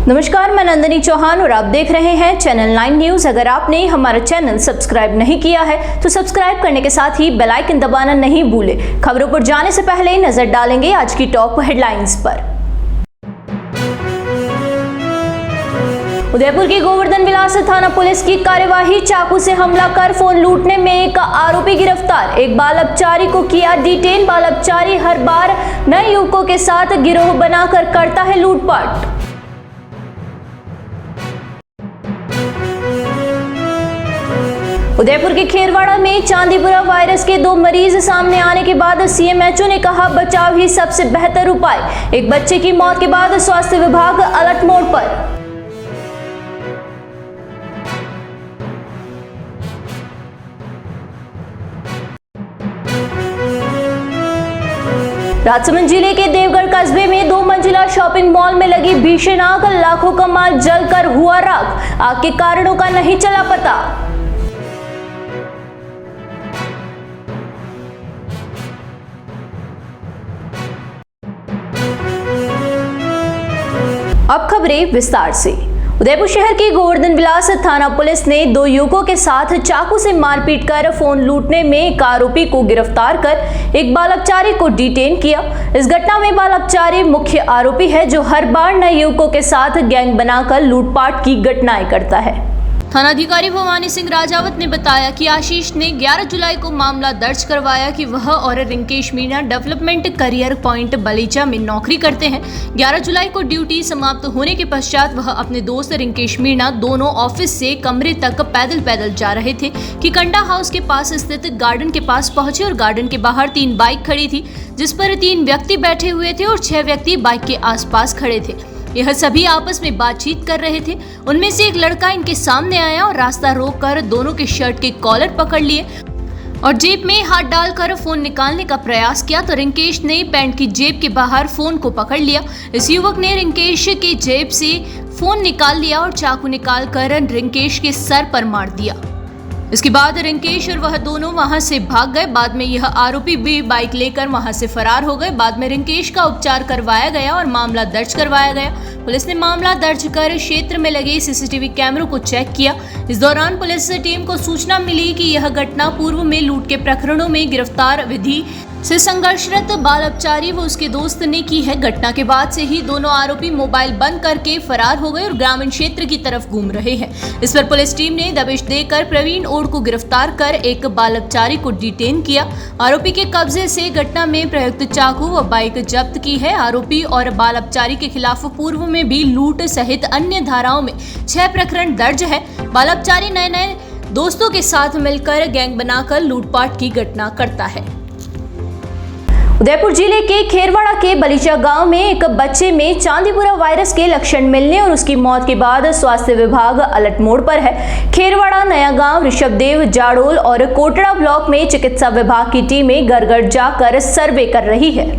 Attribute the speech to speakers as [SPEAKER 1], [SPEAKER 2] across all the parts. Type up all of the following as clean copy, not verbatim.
[SPEAKER 1] नमस्कार, मैं नंदिनी चौहान और आप देख रहे हैं चैनल 9 न्यूज। अगर आपने हमारा चैनल सब्सक्राइब नहीं किया है तो सब्सक्राइब करने के साथ ही बेल आइकन दबाना नहीं भूलें। खबरों पर जाने से पहले नजर डालेंगे आज की टॉप हेडलाइंस पर। उदयपुर की गोवर्धन विलास थाना पुलिस की कार्यवाही। चाकू से हमला कर फोन लूटने में एक आरोपी गिरफ्तार। एक बाल अपचारी को किया डिटेन। बाल अपचारी हर बार नए युवकों के साथ गिरोह बनाकर करता है लूटपाट। उदयपुर के खेरवाड़ा में चांदीपुरा वायरस के 2 मरीज सामने आने के बाद सीएमएचओ ने कहा बचाव ही सबसे बेहतर उपाय। एक बच्चे की मौत के बाद स्वास्थ्य विभाग अलर्ट मोड पर। राजसमंद जिले के देवगढ़ कस्बे में 2 मंजिला शॉपिंग मॉल में लगी भीषण आग। लाखों का माल जलकर हुआ राख। आग के कारणों का नहीं चला पता। अब खबरें विस्तार से। उदयपुर शहर की गोवर्धन विलास थाना पुलिस ने 2 युवकों के साथ चाकू से मारपीट कर फोन लूटने में एक आरोपी को गिरफ्तार कर एक बाल अपचारी को डिटेन किया। इस घटना में बाल अपचारी मुख्य आरोपी है, जो हर बार नए युवकों के साथ गैंग बनाकर लूटपाट की घटनाएं करता है। थानाधिकारी भवानी सिंह राजावत ने बताया कि आशीष ने 11 जुलाई को मामला दर्ज करवाया कि वह और Rinkesh Meena development career point Balicha में नौकरी करते हैं। 11 जुलाई को ड्यूटी समाप्त होने के पश्चात वह अपने दोस्त रिंकेश मीणा दोनों ऑफिस से कमरे तक पैदल जा रहे थे कि कंडा हाउस के पास स्थित गार्डन के पास पहुंचे और गार्डन के बाहर 3 बाइक खड़ी थी, जिस पर 3 व्यक्ति बैठे हुए थे और 6 व्यक्ति बाइक के आसपास खड़े थे। यह सभी आपस में बातचीत कर रहे थे। उनमें से एक लड़का इनके सामने आया और रास्ता रोककर दोनों के शर्ट के कॉलर पकड़ लिए और जेब में हाथ डालकर फोन निकालने का प्रयास किया तो रिंकेश ने पैंट की जेब के बाहर फोन को पकड़ लिया। इस युवक ने रिंकेश की जेब से फोन निकाल लिया और चाकू निकालकर रिंकेश के सर पर मार दिया। इसके बाद रिंकेश और वह दोनों वहां से भाग गए। बाद में यह आरोपी भी बाइक लेकर वहां से फरार हो गए। बाद में रिंकेश का उपचार करवाया गया और मामला दर्ज करवाया गया। पुलिस ने मामला दर्ज कर क्षेत्र में लगे सीसीटीवी कैमरों को चेक किया। इस दौरान पुलिस टीम को सूचना मिली कि यह घटना पूर्व में लूट के प्रकरणों में गिरफ्तार विधि से संघर्षरत बाल अपचारी व उसके दोस्त ने की है। घटना के बाद से ही दोनों आरोपी मोबाइल बंद करके फरार हो गए और ग्रामीण क्षेत्र की तरफ घूम रहे हैं। इस पर पुलिस टीम ने दबिश देकर प्रवीण ओड को गिरफ्तार कर एक बाल अपचारी को डिटेन किया। आरोपी के कब्जे से घटना में प्रयुक्त चाकू व बाइक जब्त की है। आरोपी और बाल अपचारी के खिलाफ पूर्व में भी लूट सहित अन्य धाराओं में 6 प्रकरण दर्ज है। बाल अपचारी नए दोस्तों के साथ मिलकर गैंग बनाकर लूटपाट की घटना करता है। उदयपुर जिले के खेरवाड़ा के बलीचा गांव में एक बच्चे में चांदीपुरा वायरस के लक्षण मिलने और उसकी मौत के बाद स्वास्थ्य विभाग अलर्ट मोड पर है। खेरवाड़ा, नया गांव, ऋषभदेव, जाडोल और कोटड़ा ब्लॉक में चिकित्सा विभाग की टीमें घर-घर जाकर सर्वे कर रही है।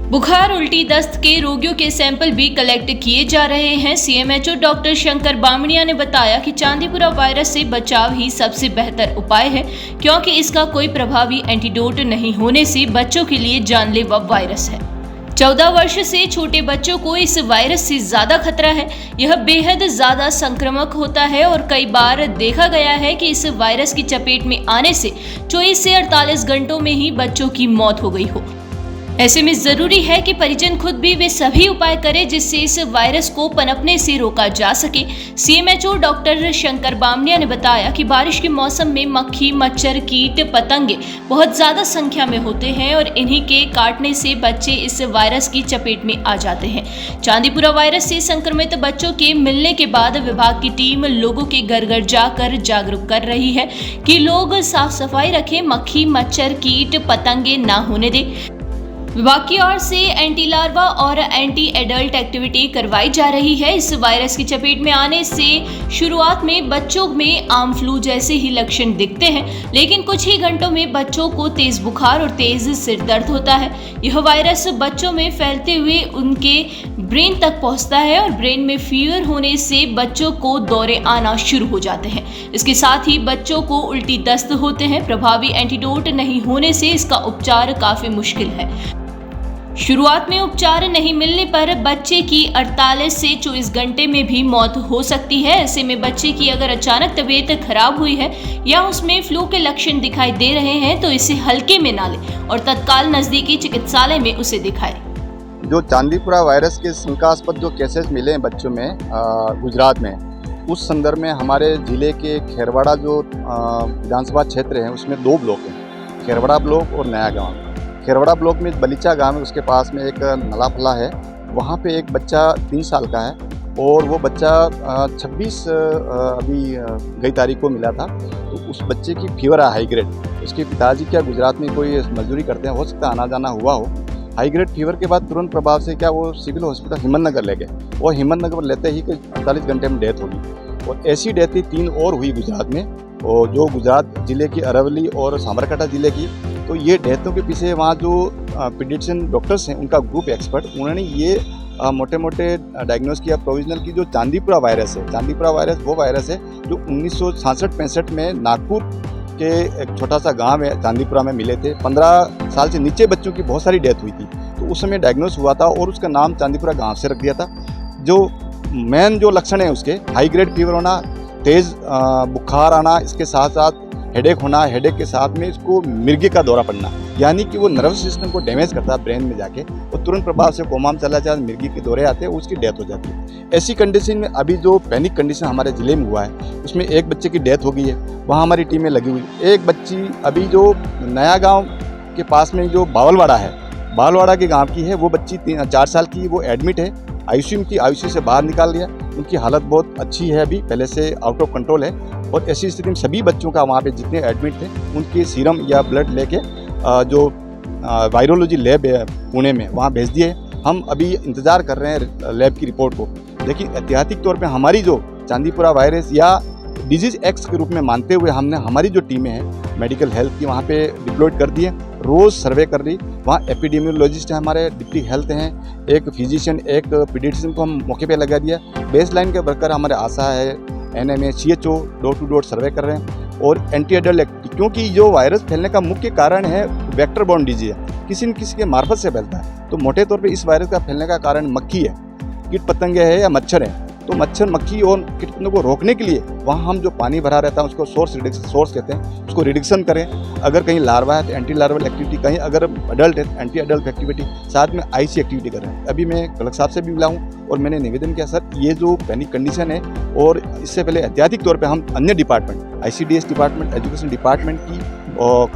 [SPEAKER 1] बुखार, उल्टी, दस्त के रोगियों के सैंपल भी कलेक्ट किए जा रहे हैं। सीएमएचओ डॉक्टर शंकर बामणिया ने बताया कि चांदीपुरा वायरस से बचाव ही सबसे बेहतर उपाय है, क्योंकि इसका कोई प्रभावी एंटीडोट नहीं होने से बच्चों के लिए जानलेवा वायरस है। 14 वर्ष से छोटे बच्चों को इस वायरस से ज्यादा खतरा है। यह बेहद ज्यादा संक्रामक होता है और कई बार देखा गया है कि इस वायरस की चपेट में आने से 24 से 48 घंटों में ही बच्चों की मौत हो गई हो। ऐसे में जरूरी है कि परिजन खुद भी वे सभी उपाय करें जिससे इस वायरस को पनपने से रोका जा सके। सीएमएचओ डॉक्टर शंकर बामणिया ने बताया कि बारिश के मौसम में मक्खी, मच्छर, कीट, पतंगे बहुत ज्यादा संख्या में होते हैं और इन्हीं के काटने से बच्चे इस वायरस की चपेट में आ जाते हैं। चांदीपुरा वायरस से संक्रमित बच्चों के मिलने के बाद विभाग की टीम लोगों के घर-घर जाकर जागरूक कर रही है कि लोग साफ सफाई रखें, मक्खी, मच्छर, कीट, पतंगे ना होने दें। विभाग की ओर से एंटी लार्वा और एंटी एडल्ट एक्टिविटी करवाई जा रही है। इस वायरस की चपेट में आने से शुरुआत में बच्चों में आम फ्लू जैसे ही लक्षण दिखते हैं, लेकिन कुछ ही घंटों में बच्चों को तेज बुखार और तेज सिर दर्द होता है। यह वायरस बच्चों में फैलते हुए उनके ब्रेन तक पहुंचता है और ब्रेन में फीवर होने से बच्चों को दौरे आना शुरू हो जाते हैं। इसके साथ ही बच्चों को उल्टी, दस्त होते हैं। प्रभावी एंटीडोट नहीं होने से इसका उपचार काफी मुश्किल है। शुरुआत में उपचार नहीं मिलने पर बच्चे की 48 से 24 घंटे में भी मौत हो सकती है। ऐसे में बच्चे की अगर अचानक तबीयत खराब हुई है या उसमें फ्लू के लक्षण दिखाई दे रहे हैं तो इसे हल्के में ना लें और तत्काल नजदीकी चिकित्सालय में उसे दिखाएं।
[SPEAKER 2] जो चांदीपुरा वायरस के शंकास्पद जो केसेस मिले हैं बच्चों में गुजरात में, उस संदर्भ में हमारे ज़िले के खेरवाड़ा जो विधानसभा क्षेत्र है उसमें 2 ब्लॉक हैं, खेरवाड़ा ब्लॉक और नया गांव। खेरवाड़ा ब्लॉक में बलीचा गांव है, उसके पास में एक नला फला है, वहाँ पे एक बच्चा 3 साल का है और वो बच्चा 26 अभी गई तारीख को मिला था। तो उस बच्चे की फीवर है हाई ग्रेड। उसके पिताजी क्या गुजरात में कोई मजदूरी करते हैं, हो सकता है आना जाना हुआ हो। हाई ग्रेड फीवर के बाद तुरंत प्रभाव से क्या वो सिविल हॉस्पिटल हिम्मतनगर ले गए और हिम्मतनगर लेते ही 48 घंटे में डेथ होगी। और ऐसी डेथ 3 और हुई गुजरात में, और जो गुजरात ज़िले की अरवली और साबरकांठा ज़िले की। तो ये डेथों के पीछे वहाँ जो पीडियाट्रिशियन डॉक्टर्स हैं उनका ग्रुप एक्सपर्ट, उन्होंने ये मोटे मोटे डायग्नोस किया प्रोविजनल की जो चांदीपुरा वायरस है। चांदीपुरा वायरस वो वायरस है जो 1966-65 में नागपुर के एक छोटा सा गांव है चांदीपुरा में मिले थे। 15 साल से नीचे बच्चों की बहुत सारी डेथ हुई थी, तो उस समय डायग्नोस हुआ था और उसका नाम चांदीपुरा गांव से रख दिया था। जो मेन जो लक्षण है उसके हाई ग्रेड फीवर होना, तेज़ बुखार आना, इसके साथ साथ हेडेक होना, हेडेक के साथ में इसको मिर्गी का दौरा पड़ना, यानी कि वो नर्वस सिस्टम को डैमेज करता है ब्रेन में जाके, और तुरंत प्रभाव से कोमा में चला जाता है, मिर्गी के दौरे आते हैं, उसकी डेथ हो जाती है। ऐसी कंडीशन में अभी जो पैनिक कंडीशन हमारे ज़िले में हुआ है उसमें एक बच्चे की डेथ हो गई है, वहाँ हमारी टीमें लगी हुई। एक बच्ची अभी जो नया गाँव के पास में जो बावलवाड़ा है, बावलवाड़ा के गाँव की है, वो बच्ची 4 साल की, वो एडमिट है आईसीयू से बाहर निकाल दिया। उनकी हालत बहुत अच्छी है, अभी पहले से आउट ऑफ कंट्रोल है। और ऐसी स्थिति में सभी बच्चों का वहाँ पे जितने एडमिट थे उनके सीरम या ब्लड लेके जो वायरोलॉजी लैब है पुणे में वहाँ भेज दिए। हम अभी इंतज़ार कर रहे हैं लैब की रिपोर्ट को। लेकिन एहतियाती तौर पे हमारी जो चांदीपुरा वायरस या डिजीज़ एक्स के रूप में मानते हुए हमने हमारी जो टीमें हैं मेडिकल हेल्थ की वहाँ पे डिप्लॉयड कर दी है, रोज़ सर्वे कर रही। वहाँ एपिडेमियोलॉजिस्ट हैं हमारे, डिप्टी हेल्थ हैं, एक फिजिशियन, एक पीडियाट्रिशियन को हम मौके पे लगा दिया। बेस लाइन के वर्कर हमारे आशा है, एनएमए, CHO door to door survey कर रहे हैं। और एंटी एडल्ट एक्टिविटी, क्योंकि जो वायरस फैलने का मुख्य कारण है वेक्टर बॉर्न डिजीज है, किसी न किसी के मार्फत से फैलता है। तो मोटे तौर पे इस वायरस का फैलने का कारण मक्खी है, कीट पतंगे है या मच्छर है। तो मच्छर, मक्खी और कीट पतंगों को रोकने के लिए वहाँ हम जो पानी भरा रहता है उसको सोर्स कहते हैं, उसको रिडक्शन करें। अगर कहीं लार्वा है तो एंटी लार्वल एक्टिविटी, कहीं अगर अडल्ट है तो एंटी अडल्ट एक्टिविटी, साथ में IC एक्टिविटी कर रहे हैं। अभी मैं कलेक्टर साहब से भी मिला हूँ और मैंने निवेदन किया, सर ये जो पैनिक कंडीशन है और इससे पहले एहतियाती तौर पर हम अन्य department, ICDS department, education department की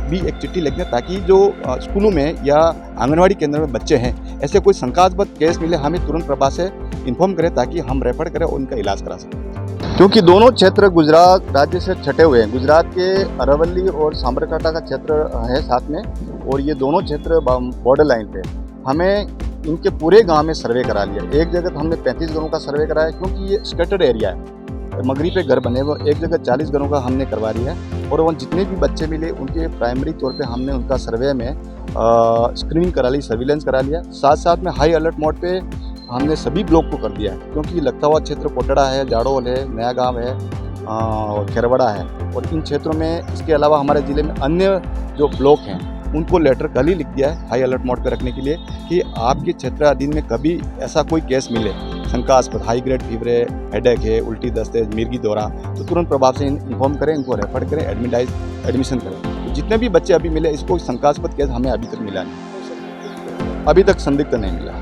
[SPEAKER 2] भी एक चिट्ठी लिख दें, ताकि जो स्कूलों में या आंगनवाड़ी केंद्र में बच्चे हैं ऐसे कोई शंकास्पद केस मिले हमें तुरंत प्रभाव से इन्फॉर्म करें ताकि हम रेफर करें और उनका इलाज करा सकें। क्योंकि दोनों क्षेत्र गुजरात राज्य से छटे हुए हैं, गुजरात के अरवली और साबरकांठा का क्षेत्र है साथ में, और ये दोनों क्षेत्र बॉर्डर लाइन पे। हमें इनके पूरे गांव में सर्वे करा लिया। एक जगह तो हमने 35 घरों का सर्वे कराया, क्योंकि ये स्कैटर्ड एरिया है, मगरी पे घर बने हुए। एक जगह 40 घरों का हमने करवा लिया और वो जितने भी बच्चे मिले उनके प्राइमरी तौर पे हमने उनका सर्वे में स्क्रीनिंग करा ली, सर्विलेंस करा लिया। साथ साथ में हाई अलर्ट मोड पे हमने सभी ब्लॉक को कर दिया है, क्योंकि लगता हुआ क्षेत्र कोटड़ा है, जाड़ोल है, नया गांव है और खेरवाड़ा है। और इन क्षेत्रों में इसके अलावा हमारे ज़िले में अन्य जो ब्लॉक हैं उनको लेटर कल ही लिख दिया है हाई अलर्ट मोड पे रखने के लिए कि आपके क्षेत्राधीन में कभी ऐसा कोई केस मिले शंकास्पद, हाई ग्रेड फीवर है, हेडेक है, उल्टी दस्त है, मिर्गी दौरा, तो तुरंत प्रभाव से इन्फॉर्म करें, इनको रेफर करें, एडमिशन करें। तो जितने भी बच्चे अभी मिले इसको शंकास्पद केस हमें अभी तक मिला नहीं, अभी तक संदिग्ध नहीं मिला।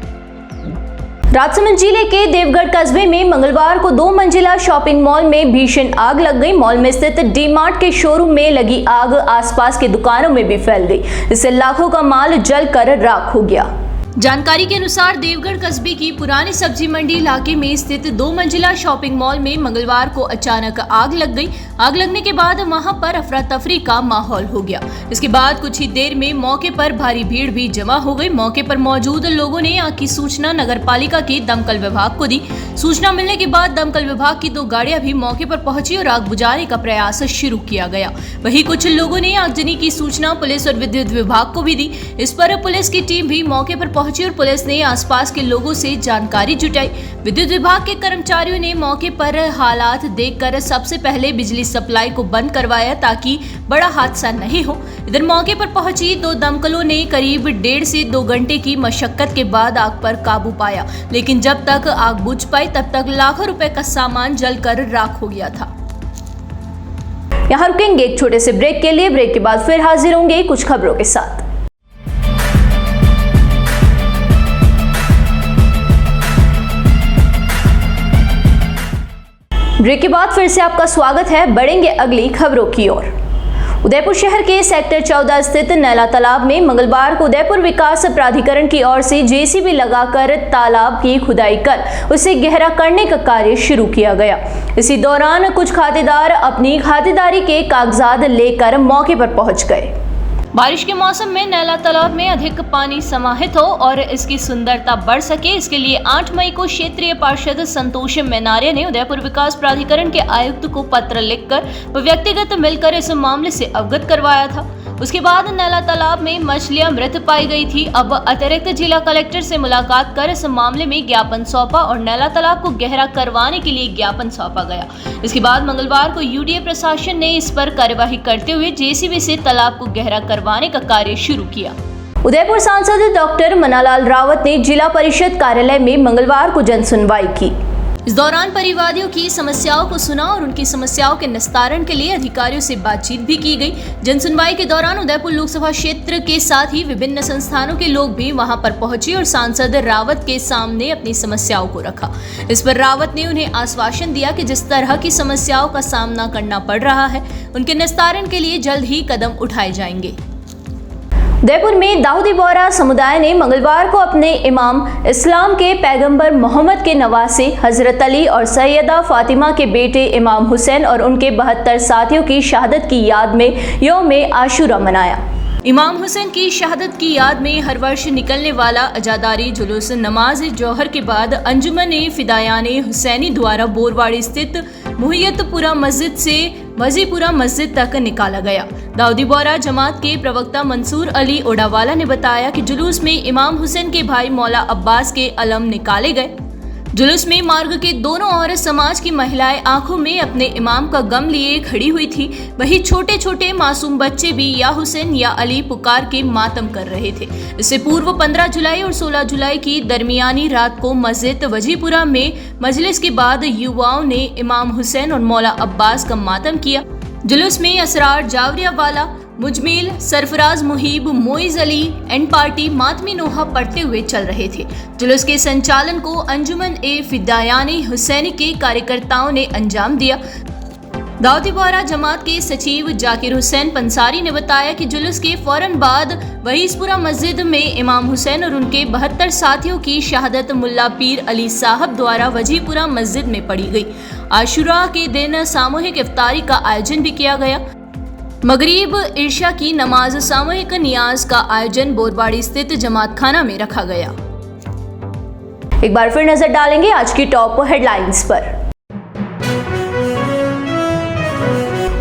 [SPEAKER 1] राजसमंद जिले के देवगढ़ कस्बे में मंगलवार को 2 मंजिला शॉपिंग मॉल में भीषण आग लग गई। मॉल में स्थित डी-मार्ट के शोरूम में लगी आग आसपास के दुकानों में भी फैल गई। इससे लाखों का माल जलकर राख हो गया। जानकारी के अनुसार देवगढ़ कस्बे की पुरानी सब्जी मंडी इलाके में स्थित 2 मंजिला शॉपिंग मॉल में मंगलवार को अचानक आग लग गई। आग लगने के बाद वहां पर अफरा तफरी का माहौल हो गया। इसके बाद कुछ ही देर में मौके पर भारी भीड़ भी जमा हो गई। मौके पर मौजूद लोगों ने आग की सूचना नगर पालिका के दमकल विभाग को दी। सूचना मिलने के बाद दमकल विभाग की 2 गाड़ियां भी मौके पर पहुंची और आग बुझाने का प्रयास शुरू किया गया। वहीं कुछ लोगों ने आगजनी की सूचना पुलिस और विद्युत विभाग को भी दी। इस पर पुलिस की टीम भी मौके पर पहुंची और पुलिस ने आसपास के लोगों से जानकारी जुटाई। विद्युत विभाग के कर्मचारियों ने मौके पर हालात देखकर सबसे पहले बिजली सप्लाई को बंद करवाया ताकि बड़ा हादसा नहीं हो। इधर मौके पर पहुंची 2 दमकलों ने करीब 1.5 से 2 घंटे की मशक्कत के बाद आग पर काबू पाया, लेकिन जब तक आग बुझ पाई तब तक लाखों रुपए का सामान जलकर राख हो गया था। यहाँ रुकेंगे एक छोटे से ब्रेक के लिए। ब्रेक के बाद फिर हाजिर होंगे कुछ खबरों के साथ। ब्रेक के बाद फिर से आपका स्वागत है। बढ़ेंगे अगली खबरों की ओर। उदयपुर शहर के सेक्टर 14 स्थित नैला तालाब में मंगलवार को उदयपुर विकास प्राधिकरण की ओर से जेसीबी लगाकर तालाब की खुदाई कर उसे गहरा करने का कार्य शुरू किया गया। इसी दौरान कुछ खातेदार अपनी खातेदारी के कागजात लेकर मौके पर पहुंच गए। बारिश के मौसम में नैला तालाब में अधिक पानी समाहित हो और इसकी सुंदरता बढ़ सके, इसके लिए 8 मई को क्षेत्रीय पार्षद संतोष मेनारिया ने उदयपुर विकास प्राधिकरण के आयुक्त को पत्र लिखकर व व्यक्तिगत मिलकर इस मामले से अवगत करवाया था। उसके बाद नैला तालाब में मछलियां मृत पाई गई थी। अब अतिरिक्त जिला कलेक्टर से मुलाकात कर इस मामले में ज्ञापन सौंपा और नैला तालाब को गहरा करवाने के लिए ज्ञापन सौंपा गया। इसके बाद मंगलवार को यूडीए प्रशासन ने इस पर कार्यवाही करते हुए जेसीबी से तालाब को गहरा करवाने का कार्य शुरू किया। उदयपुर सांसद डॉक्टर मनालाल रावत ने जिला परिषद कार्यालय में मंगलवार को जन सुनवाई की। इस दौरान परिवादियों की समस्याओं को सुना और उनकी समस्याओं के निस्तारण के लिए अधिकारियों से बातचीत भी की गई। जन सुनवाई के दौरान उदयपुर लोकसभा क्षेत्र के साथ ही विभिन्न संस्थानों के लोग भी वहां पर पहुंचे और सांसद रावत के सामने अपनी समस्याओं को रखा। इस पर रावत ने उन्हें आश्वासन दिया कि जिस तरह की समस्याओं का सामना करना पड़ रहा है उनके निस्तारण के लिए जल्द ही कदम उठाए जाएंगे। उदयपुर में दाऊदी बोहरा समुदाय ने मंगलवार को अपने इमाम इस्लाम के पैगंबर मोहम्मद के नवासे हजरत अली और सैयदा फातिमा के बेटे इमाम हुसैन और उनके 72 साथियों की शहादत की याद में यौम आशूरा मनाया। इमाम हुसैन की शहादत की याद में हर वर्ष निकलने वाला अजादारी जुलूस नमाज जौहर के बाद अंजुमन फिदायान हुसैनी द्वारा बोरवाड़ी स्थित मुहियतपुरा मस्जिद से वजीपुरा मस्जिद तक निकाला गया। दाऊदी बोहरा जमात के प्रवक्ता मंसूर अली ओडावाला ने बताया कि जुलूस में इमाम हुसैन के भाई मौला अब्बास के अलम निकाले गए। जुलूस में मार्ग के दोनों ओर समाज की महिलाएं आंखों में अपने इमाम का गम लिए खड़ी हुई थी। वहीं छोटे छोटे मासूम बच्चे भी या हुसैन या अली पुकार के मातम कर रहे थे। इससे पूर्व 15 जुलाई और 16 जुलाई की दरमियानी रात को मस्जिद वजीपुरा में मजलिस के बाद युवाओं ने इमाम हुसैन और मौला अब्बास का मातम किया। जुलूस में असरार जावरियावाला, मुजमिल, सरफराज मुहीब, मोइज अली एंड पार्टी मातमी नोहा पढ़ते हुए चल रहे थे। जुलूस के संचालन को अंजुमन फिदायान हुसैनी के कार्यकर्ताओं ने अंजाम दिया। दाऊदी बोहरा जमात के सचिव जाकिर हुसैन पंसारी ने बताया कि जुलूस के फौरन बाद वहीसपुरा मस्जिद में इमाम हुसैन और उनके 72 साथियों की शहादत मुल्ला पीर अली साहब द्वारा वजीपुरा मस्जिद में पढ़ी गई। आशुरा के दिन सामूहिक इफ्तारी का आयोजन भी किया गया। मगरिब इर्शा की नमाज सामूहिक नियाज का आयोजन बोरवाड़ी स्थित जमात खाना में रखा गया। एक बार फिर नजर डालेंगे आज की टॉप हेडलाइंस पर।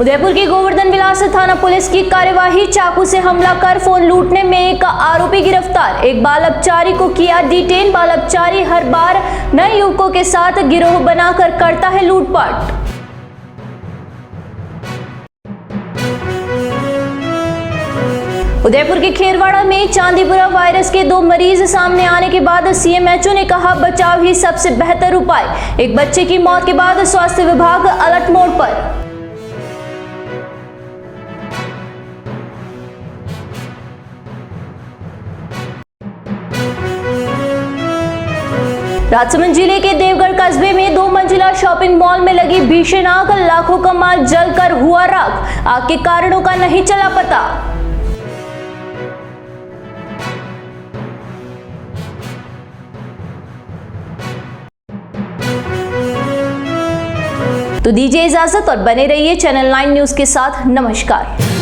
[SPEAKER 1] उदयपुर की गोवर्धन विलास थाना पुलिस की कार्यवाही, चाकू से हमला कर फोन लूटने में एक आरोपी गिरफ्तार। एक बाल अपचारी को किया डिटेन। बाल अपचारी हर बार नए युवकों के साथ गिरोह बनाकर करता है लूटपाट। उदयपुर के खेरवाड़ा में चांदीपुरा वायरस के 2 मरीज सामने आने के बाद सीएमएचओ ने कहा बचाव ही सबसे बेहतर उपाय। एक बच्चे की मौत के बाद स्वास्थ्य विभाग अलर्ट मोड पर। राजसमंद जिले के देवगढ़ कस्बे में 2 मंजिला शॉपिंग मॉल में लगी भीषण आग, लाखों का माल जलकर हुआ राख। आग के कारणों का नहीं चला पता। तो दीजिए इजाजत और बने रहिए चैनल 9 न्यूज के साथ। नमस्कार।